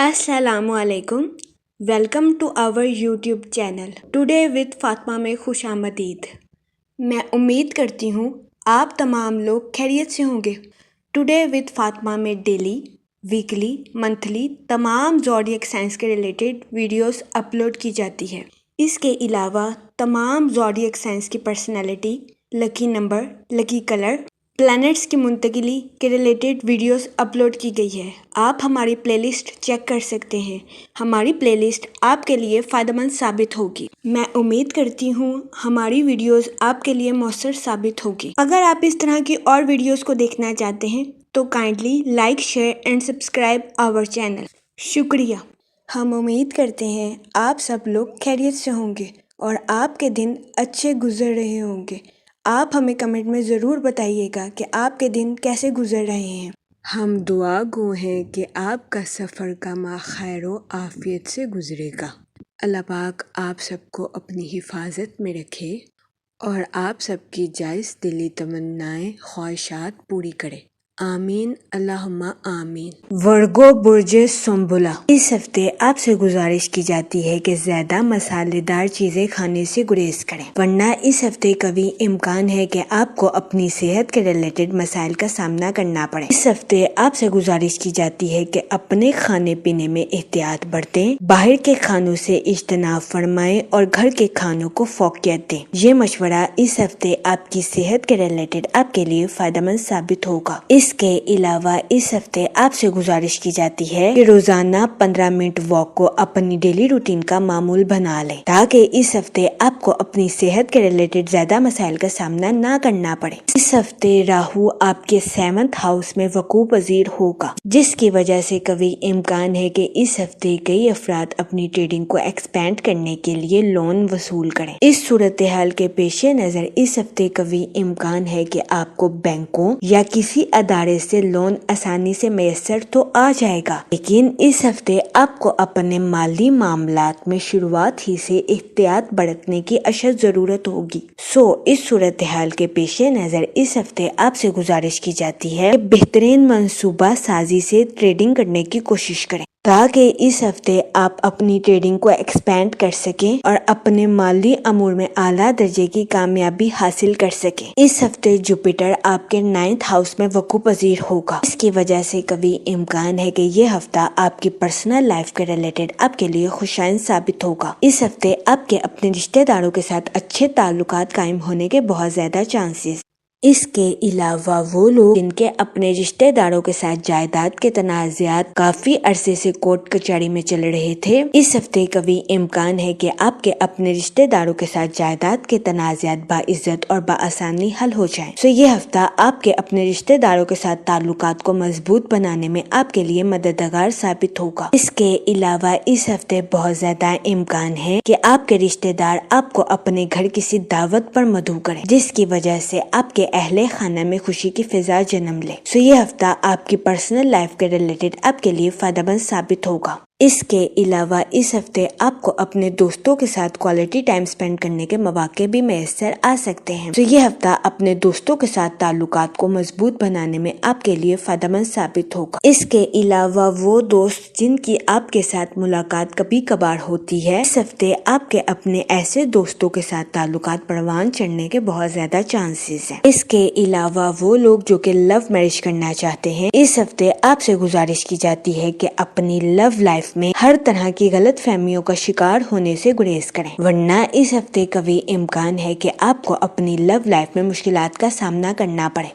السلام علیکم، welcome to our YouTube channel today with Fatima میں خوش آمدید۔ میں امید کرتی ہوں آپ تمام لوگ خیریت سے ہوں گے۔ ٹوڈے وتھ فاطمہ میں ڈیلی، ویکلی، منتھلی تمام زوڈیک سائنس کے ریلیٹڈ ویڈیوز اپلوڈ کی جاتی ہے۔ اس کے علاوہ تمام زوڈیک سائنس کی پرسنالٹی، لکی نمبر، لکی کلر، پلانٹس کی منتقلی کے ریلیٹڈ ویڈیوز اپلوڈ کی گئی ہے۔ آپ ہماری پلے لسٹ چیک کر سکتے ہیں۔ ہماری پلے لسٹ آپ کے لیے فائدہ مند ثابت ہوگی۔ میں امید کرتی ہوں ہماری ویڈیوز آپ کے لیے مؤثر ثابت ہوگی۔ اگر آپ اس طرح کی اور ویڈیوز کو دیکھنا چاہتے ہیں تو kindly like, share and subscribe our channel. شکریہ۔ ہم امید کرتے ہیں آپ سب لوگ خیریت سے ہوں گے اور آپ کے دن اچھے گزر رہے ہوں گے۔ آپ ہمیں کمنٹ میں ضرور بتائیے گا کہ آپ کے دن کیسے گزر رہے ہیں۔ ہم دعا گو ہیں کہ آپ کا سفر کا ماہ خیر و عافیت سے گزرے گا۔ اللہ پاک آپ سب کو اپنی حفاظت میں رکھے اور آپ سب کی جائز دلی تمنائیں، خواہشات پوری کرے۔ آمین، اللہم آمین۔ ورگو برج سنبلا، اس ہفتے آپ سے گزارش کی جاتی ہے کہ زیادہ مسالے دار چیزیں کھانے سے گریز کریں، ورنہ اس ہفتے کبھی امکان ہے کہ آپ کو اپنی صحت کے ریلیٹڈ مسائل کا سامنا کرنا پڑے۔ اس ہفتے آپ سے گزارش کی جاتی ہے کہ اپنے کھانے پینے میں احتیاط برتیں، باہر کے کھانوں سے اجتناب فرمائیں اور گھر کے کھانوں کو فوقیت دیں۔ یہ مشورہ اس ہفتے آپ کی صحت کے ریلیٹڈ آپ کے لیے فائدہ مند ثابت ہوگا۔ اس کے علاوہ اس ہفتے آپ سے گزارش کی جاتی ہے کہ روزانہ 15 منٹ واک کو اپنی ڈیلی روٹین کا معمول بنا لیں تاکہ اس ہفتے آپ کو اپنی صحت کے ریلیٹڈ زیادہ مسائل کا سامنا نہ کرنا پڑے۔ اس ہفتے راہو آپ کے 7th ہاؤس میں وقوع پذیر ہوگا، جس کی وجہ سے کبھی امکان ہے کہ اس ہفتے کئی افراد اپنی ٹریڈنگ کو ایکسپینڈ کرنے کے لیے لون وصول کریں۔ اس صورتحال کے پیش نظر اس ہفتے کبھی امکان ہے کہ آپ کو بینکوں یا کسی ادارے سے لون آسانی سے میسر تو آ جائے گا، لیکن اس ہفتے آپ کو اپنے مالی معاملات میں شروعات ہی سے احتیاط برتنے کی اشد ضرورت ہوگی۔ اس صورتحال کے پیش نظر اس ہفتے آپ سے گزارش کی جاتی ہے کہ بہترین منصوبہ سازی سے ٹریڈنگ کرنے کی کوشش کریں تاکہ اس ہفتے آپ اپنی ٹریڈنگ کو ایکسپینڈ کر سکیں اور اپنے مالی امور میں اعلیٰ درجے کی کامیابی حاصل کر سکیں۔ اس ہفتے جوپیٹر آپ کے 9th ہاؤس میں وقوع پذیر ہوگا، اس کی وجہ سے کبھی امکان ہے کہ یہ ہفتہ آپ کی پرسنل لائف کے ریلیٹڈ آپ کے لیے خوشائند ثابت ہوگا۔ اس ہفتے آپ کے اپنے رشتہ داروں کے ساتھ اچھے تعلقات قائم ہونے کے بہت زیادہ چانسز۔ اس کے علاوہ وہ لوگ جن کے اپنے رشتہ داروں کے ساتھ جائیداد کے تنازعات کافی عرصے سے کورٹ کچہری میں چل رہے تھے، اس ہفتے کبھی امکان ہے کہ آپ کے اپنے رشتہ داروں کے ساتھ جائیداد کے تنازعات باعزت اور بآسانی حل ہو جائیں۔ یہ ہفتہ آپ کے اپنے رشتہ داروں کے ساتھ تعلقات کو مضبوط بنانے میں آپ کے لیے مددگار ثابت ہوگا۔ اس کے علاوہ اس ہفتے بہت زیادہ امکان ہے کہ آپ کے رشتہ دار آپ کو اپنے گھر کسی دعوت پر مدعو کریں، جس کی وجہ سے آپ کے اہل خانہ میں خوشی کی فضا جنم لے۔ یہ ہفتہ آپ کی پرسنل لائف کے ریلیٹڈ آپ کے لیے فائدہ مند ثابت ہوگا۔ اس کے علاوہ اس ہفتے آپ کو اپنے دوستوں کے ساتھ کوالٹی ٹائم سپینڈ کرنے کے مواقع بھی میسر آ سکتے ہیں۔ یہ ہفتہ اپنے دوستوں کے ساتھ تعلقات کو مضبوط بنانے میں آپ کے لیے فائدہ مند ثابت ہوگا۔ اس کے علاوہ وہ دوست جن کی آپ کے ساتھ ملاقات کبھی کبھار ہوتی ہے، اس ہفتے آپ کے اپنے ایسے دوستوں کے ساتھ تعلقات پروان چڑھنے کے بہت زیادہ چانسز ہیں۔ اس کے علاوہ وہ لوگ جو کہ لو میرج کرنا چاہتے ہیں، اس ہفتے آپ سے گزارش کی جاتی ہے کہ اپنی لو لائف میں ہر طرح کی غلط فہمیوں کا شکار ہونے سے گریز کریں، ورنہ اس ہفتے کبھی امکان ہے کہ آپ کو اپنی لو لائف میں مشکلات کا سامنا کرنا پڑے۔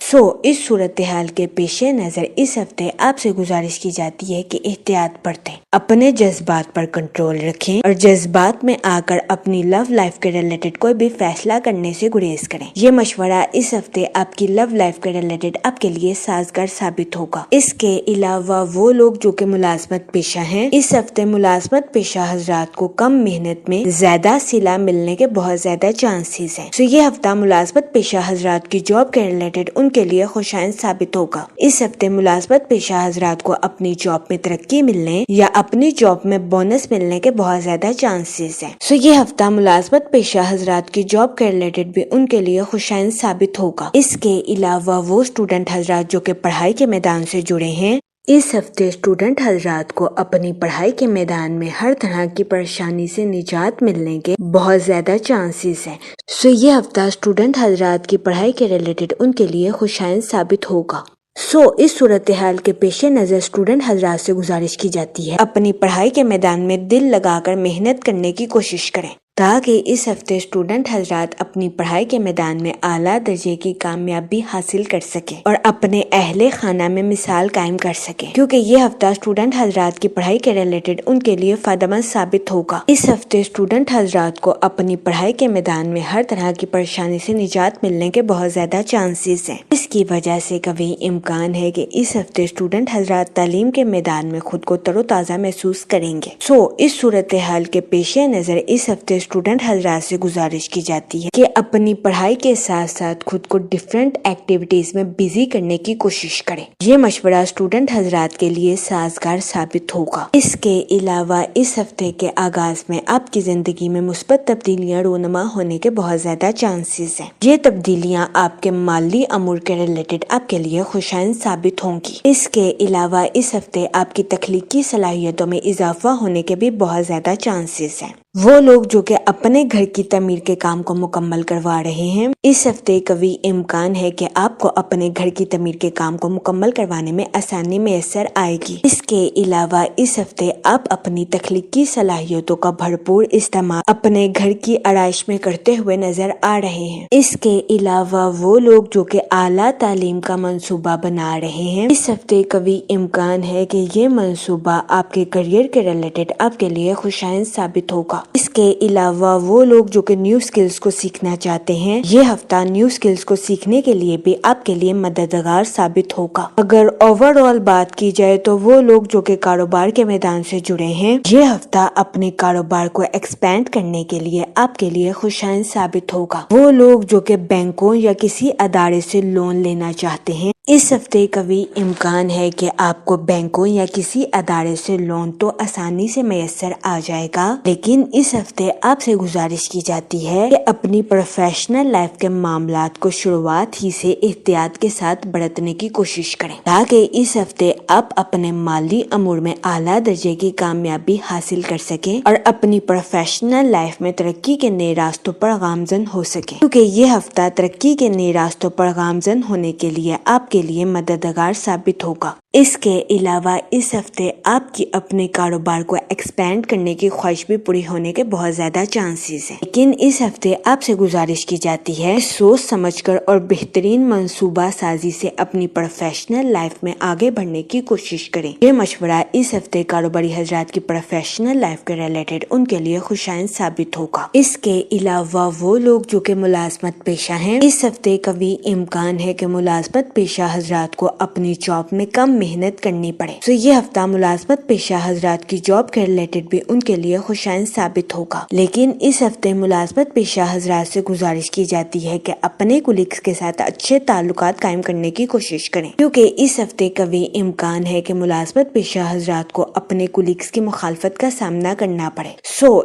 اس صورتحال کے پیش نظر اس ہفتے آپ سے گزارش کی جاتی ہے کہ احتیاط برتیں، اپنے جذبات پر کنٹرول رکھیں اور جذبات میں آ کر اپنی لو لائف کے ریلیٹڈ کوئی بھی فیصلہ کرنے سے گریز کریں۔ یہ مشورہ اس ہفتے آپ کی لو لائف کے ریلیٹڈ آپ کے لیے سازگار ثابت ہوگا۔ اس کے علاوہ وہ لوگ جو کہ ملازمت پیشہ ہیں، اس ہفتے ملازمت پیشہ حضرات کو کم محنت میں زیادہ صلہ ملنے کے بہت زیادہ چانسز ہیں۔ یہ ہفتہ ملازمت پیشہ حضرات کی جاب کے ریلیٹڈ ان کے لیے خوشائند ثابت ہوگا۔ اس ہفتے ملازمت پیشہ حضرات کو اپنی جاب میں ترقی ملنے یا اپنی جاب میں بونس ملنے کے بہت زیادہ چانسز ہیں۔ یہ ہفتہ ملازمت پیشہ حضرات کی جاب کے ریلیٹڈ بھی ان کے لیے خوشائند ثابت ہوگا۔ اس کے علاوہ وہ اسٹوڈنٹ حضرات جو کہ پڑھائی کے میدان سے جڑے ہیں، اس ہفتے اسٹوڈنٹ حضرات کو اپنی پڑھائی کے میدان میں ہر طرح کی پریشانی سے نجات ملنے کے بہت زیادہ چانسز ہیں۔ یہ ہفتہ اسٹوڈنٹ حضرات کی پڑھائی کے ریلیٹڈ ان کے لیے خوشائند ثابت ہوگا۔ اس صورتحال کے پیش نظر اسٹوڈنٹ حضرات سے گزارش کی جاتی ہے اپنی پڑھائی کے میدان میں دل لگا کر محنت کرنے کی کوشش کریں تاکہ اس ہفتے اسٹوڈنٹ حضرات اپنی پڑھائی کے میدان میں اعلیٰ درجے کی کامیابی حاصل کر سکیں اور اپنے اہل خانہ میں مثال قائم کر سکیں، کیونکہ یہ ہفتہ اسٹوڈنٹ حضرات کی پڑھائی کے ریلیٹڈ ان کے لیے فائدہ مند ثابت ہوگا۔ اس ہفتے اسٹوڈنٹ حضرات کو اپنی پڑھائی کے میدان میں ہر طرح کی پریشانی سے نجات ملنے کے بہت زیادہ چانسز ہیں۔ اس کی وجہ سے کبھی امکان ہے کہ اس ہفتے اسٹوڈنٹ حضرات تعلیم کے میدان میں خود کو تر و تازہ محسوس کریں گے۔ اس صورتحال کے پیش نظر اس ہفتے اسٹوڈنٹ حضرات سے گزارش کی جاتی ہے کہ اپنی پڑھائی کے ساتھ ساتھ خود کو ڈیفرنٹ ایکٹیویٹیز میں بزی کرنے کی کوشش کریں۔ یہ مشورہ اسٹوڈنٹ حضرات کے لیے سازگار ثابت ہوگا۔ اس کے علاوہ اس ہفتے کے آغاز میں آپ کی زندگی میں مثبت تبدیلیاں رونما ہونے کے بہت زیادہ چانسز ہیں۔ یہ تبدیلیاں آپ کے مالی امور کے ریلیٹڈ آپ کے لیے خوشائند ثابت ہوں گی۔ اس کے علاوہ اس ہفتے آپ کی تخلیقی صلاحیتوں میں اضافہ ہونے کے بھی بہت زیادہ چانسز ہیں۔ وہ لوگ جو کہ اپنے گھر کی تعمیر کے کام کو مکمل کروا رہے ہیں، اس ہفتے قوی امکان ہے کہ آپ کو اپنے گھر کی تعمیر کے کام کو مکمل کروانے میں آسانی میسر آئے گی۔ اس کے علاوہ اس ہفتے آپ اپنی تخلیقی صلاحیتوں کا بھرپور استعمال اپنے گھر کی آرائش میں کرتے ہوئے نظر آ رہے ہیں۔ اس کے علاوہ وہ لوگ جو کہ اعلیٰ تعلیم کا منصوبہ بنا رہے ہیں، اس ہفتے قوی امکان ہے کہ یہ منصوبہ آپ کے کیریئر کے ریلیٹڈ آپ کے لیے خوشائند ثابت ہوگا۔ اس کے علاوہ وہ لوگ جو کہ نیو سکلز کو سیکھنا چاہتے ہیں، یہ ہفتہ نیو سکلز کو سیکھنے کے لیے بھی آپ کے لیے مددگار ثابت ہوگا۔ اگر اوور آل بات کی جائے تو وہ لوگ جو کہ کاروبار کے میدان سے جڑے ہیں، یہ ہفتہ اپنے کاروبار کو ایکسپینڈ کرنے کے لیے آپ کے لیے خوشائند ثابت ہوگا۔ وہ لوگ جو کہ بینکوں یا کسی ادارے سے لون لینا چاہتے ہیں، اس ہفتے قوی امکان ہے کہ آپ کو بینکوں یا کسی ادارے سے لون تو آسانی سے میسر آ جائے گا، لیکن اس ہفتے آپ سے گزارش کی جاتی ہے کہ اپنی پروفیشنل لائف کے معاملات کو شروعات ہی سے احتیاط کے ساتھ برتنے کی کوشش کریں تاکہ اس ہفتے آپ اپنے مالی امور میں اعلیٰ درجے کی کامیابی حاصل کر سکیں اور اپنی پروفیشنل لائف میں ترقی کے نئے راستوں پر گامزن ہو سکیں، کیونکہ یہ ہفتہ ترقی کے نئے راستوں پر گامزن ہونے کے لیے آپ کے لیے مددگار ثابت ہوگا۔ اس کے علاوہ اس ہفتے آپ کی اپنے کاروبار کو ایکسپینڈ کرنے کی خواہش بھی پوری ہونے کے بہت زیادہ چانسز ہیں، لیکن اس ہفتے آپ سے گزارش کی جاتی ہے سوچ سمجھ کر اور بہترین منصوبہ سازی سے اپنی پروفیشنل لائف میں آگے بڑھنے کی کوشش کریں۔ یہ مشورہ اس ہفتے کاروباری حضرات کی پروفیشنل لائف کے ریلیٹڈ ان کے لیے خوشائند ثابت ہوگا۔ اس کے علاوہ وہ لوگ جو کہ ملازمت پیشہ ہیں، اس ہفتے قوی امکان ہے کہ ملازمت پیشہ حضرات کو اپنی جاب میں کم محنت کرنی پڑے۔ یہ ہفتہ ملازمت پیشہ حضرات کی جاب کے ریلیٹڈ بھی ان کے لیے خوشائند ثابت ہوگا، لیکن اس ہفتے ملازمت پیشہ حضرات سے گزارش کی جاتی ہے کہ اپنے کولیگز کے ساتھ اچھے تعلقات قائم کرنے کی کوشش کریں، کیونکہ اس ہفتے قوی امکان ہے کہ ملازمت پیشہ حضرات کو اپنے کولیگز کی مخالفت کا سامنا کرنا پڑے۔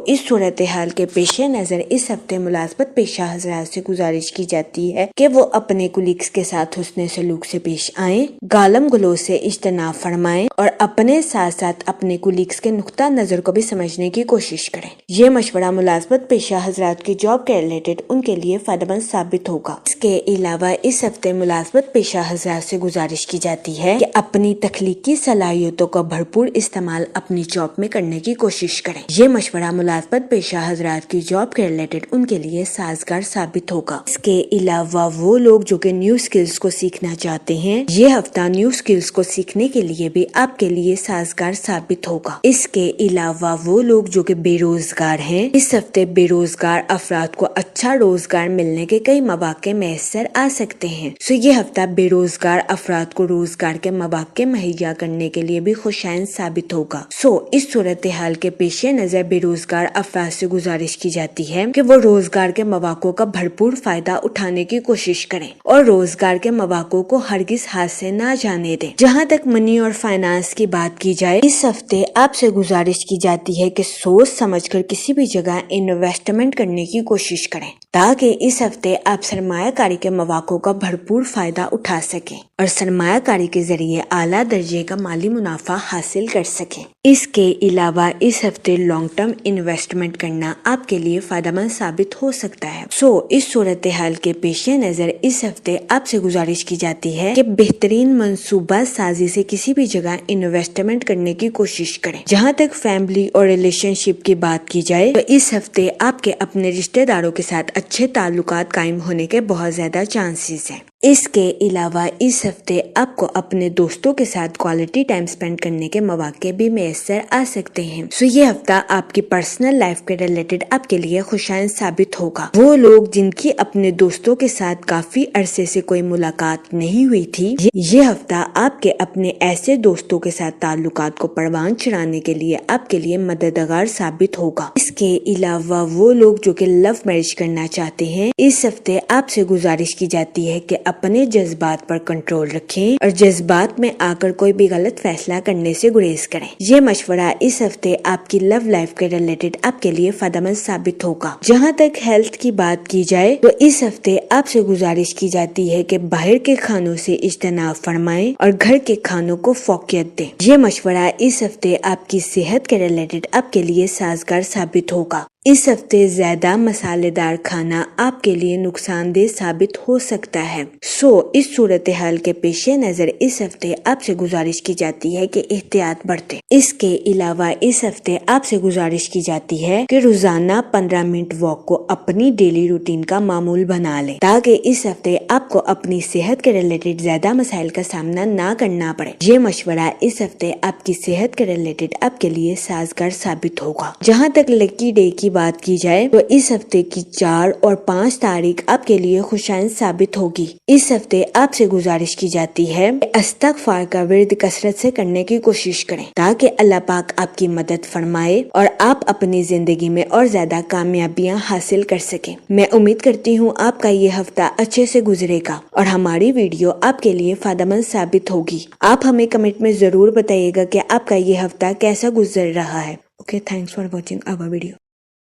اس صورتحال کے پیش نظر اس ہفتے ملازمت پیشہ حضرات سے گزارش کی جاتی ہے کہ وہ اپنے کولیگز کے ساتھ حسن سلوک سے پیش آئیں، گالم گلوچ سے اجتناب فرمائیں اور اپنے ساتھ ساتھ اپنے کولیگز کے نقطہ نظر کو بھی سمجھنے کی کوشش کریں۔ یہ مشورہ ملازمت پیشہ حضرات کی جاب کے ریلیٹڈ ان کے لیے فائدہ مند ثابت ہوگا۔ اس کے علاوہ اس ہفتے ملازمت پیشہ حضرات سے گزارش کی جاتی ہے کہ اپنی تخلیقی صلاحیتوں کا بھرپور استعمال اپنی جاب میں کرنے کی کوشش کریں۔ یہ مشورہ ملازمت پیشہ حضرات کی جاب کے ریلیٹڈ ان کے لیے سازگار ثابت ہوگا۔ اس کے علاوہ وہ لوگ جو کہ نیو سکلز کو سیکھنا چاہتے ہیں، یہ ہفتہ نیو سکلز کو سیکھنے کے لیے بھی آپ کے لیے سازگار ثابت ہوگا۔ اس کے علاوہ وہ لوگ جو کہ بے روزگار ہیں، اس ہفتے بے روزگار افراد کو اچھا روزگار ملنے کے کئی مواقع میسر آ سکتے ہیں۔ یہ ہفتہ بے روزگار افراد کو روزگار کے مواقع مہیا کرنے کے لیے بھی خوشائند ثابت ہوگا۔ اس صورتحال کے پیش نظر بے روزگار افراد سے گزارش کی جاتی ہے کہ وہ روزگار کے مواقع کا بھرپور فائدہ اٹھانے کی کوشش کریں اور روزگار کے مواقع کو ہرگز ہاتھ سے نہ جانے دیں۔ جہاں تک منی اور فائنانس کی بات کی جائے، اس ہفتے آپ سے گزارش کی جاتی ہے کہ سوچ سمجھ کر کسی بھی جگہ انویسٹمنٹ کرنے کی کوشش کریں تاکہ اس ہفتے آپ سرمایہ کاری کے مواقع کا بھرپور فائدہ اٹھا سکیں اور سرمایہ کاری کے ذریعے اعلیٰ درجے کا مالی منافع حاصل کر سکیں۔ اس کے علاوہ اس ہفتے لانگ ٹرم انویسٹمنٹ کرنا آپ کے لیے فائدہ مند ثابت ہو سکتا ہے۔ اس صورتحال کے پیش نظر اس ہفتے آپ سے گزارش کی جاتی ہے کہ بہترین منصوبہ سازی سے کسی بھی جگہ انویسٹمنٹ کرنے کی کوشش کریں۔ جہاں تک فیملی اور ریلیشن شپ کی بات کی جائے تو اس ہفتے آپ کے اپنے رشتہ داروں کے ساتھ اچھے تعلقات قائم ہونے کے بہت زیادہ چانسز ہیں۔ اس کے علاوہ اس ہفتے آپ کو اپنے دوستوں کے ساتھ کوالٹی ٹائم سپینڈ کرنے کے مواقع بھی میسر آ سکتے ہیں۔ یہ ہفتہ آپ کی پرسنل لائف کے ریلیٹڈ آپ کے لیے خوشائند ثابت ہوگا۔ وہ لوگ جن کی اپنے دوستوں کے ساتھ کافی عرصے سے کوئی ملاقات نہیں ہوئی تھی، یہ ہفتہ آپ کے اپنے ایسے دوستوں کے ساتھ تعلقات کو پروان چڑھانے کے لیے آپ کے لیے مددگار ثابت ہوگا۔ اس کے علاوہ وہ لوگ جو کہ لو میرج کرنا چاہتے ہیں، اس ہفتے آپ سے گزارش کی جاتی ہے کہ اپنے جذبات پر کنٹرول رکھیں اور جذبات میں آ کر کوئی بھی غلط فیصلہ کرنے سے گریز کریں۔ یہ مشورہ اس ہفتے آپ کی لو لائف کے ریلیٹڈ آپ کے لیے فائدہ مند ثابت ہوگا۔ جہاں تک ہیلتھ کی بات کی جائے تو اس ہفتے آپ سے گزارش کی جاتی ہے کہ باہر کے کھانوں سے اجتناب فرمائیں اور گھر کے کھانوں کو فوقیت دیں۔ یہ مشورہ اس ہفتے آپ کی صحت کے ریلیٹڈ آپ کے لیے سازگار ثابت ہوگا۔ اس ہفتے زیادہ مسالے دار کھانا آپ کے لیے نقصان دہ ثابت ہو سکتا ہے۔ اس صورتحال کے پیش نظر اس ہفتے آپ سے گزارش کی جاتی ہے کہ احتیاط برتیں۔ اس کے علاوہ اس ہفتے آپ سے گزارش کی جاتی ہے کہ روزانہ 15 منٹ واک کو اپنی ڈیلی روٹین کا معمول بنا لیں تاکہ اس ہفتے آپ کو اپنی صحت کے ریلیٹڈ زیادہ مسائل کا سامنا نہ کرنا پڑے۔ یہ مشورہ اس ہفتے آپ کی صحت کے ریلیٹڈ آپ کے لیے سازگار ثابت ہوگا۔ جہاں تک لکی ڈے کی بات کی جائے تو اس ہفتے کی 4 اور 5 تاریخ آپ کے لیے خوشائند ثابت ہوگی۔ اس ہفتے آپ سے گزارش کی جاتی ہے کہ استغفار کا ورد کثرت سے کرنے کی کوشش کریں تاکہ اللہ پاک آپ کی مدد فرمائے اور آپ اپنی زندگی میں اور زیادہ کامیابیاں حاصل کر سکیں۔ میں امید کرتی ہوں آپ کا یہ ہفتہ اچھے سے گزرے گا اور ہماری ویڈیو آپ کے لیے فائدہ مند ثابت ہوگی۔ آپ ہمیں کمنٹ میں ضرور بتائیے گا کہ آپ کا یہ ہفتہ کیسا گزر رہا ہے۔ Okay, thanks for watching our video.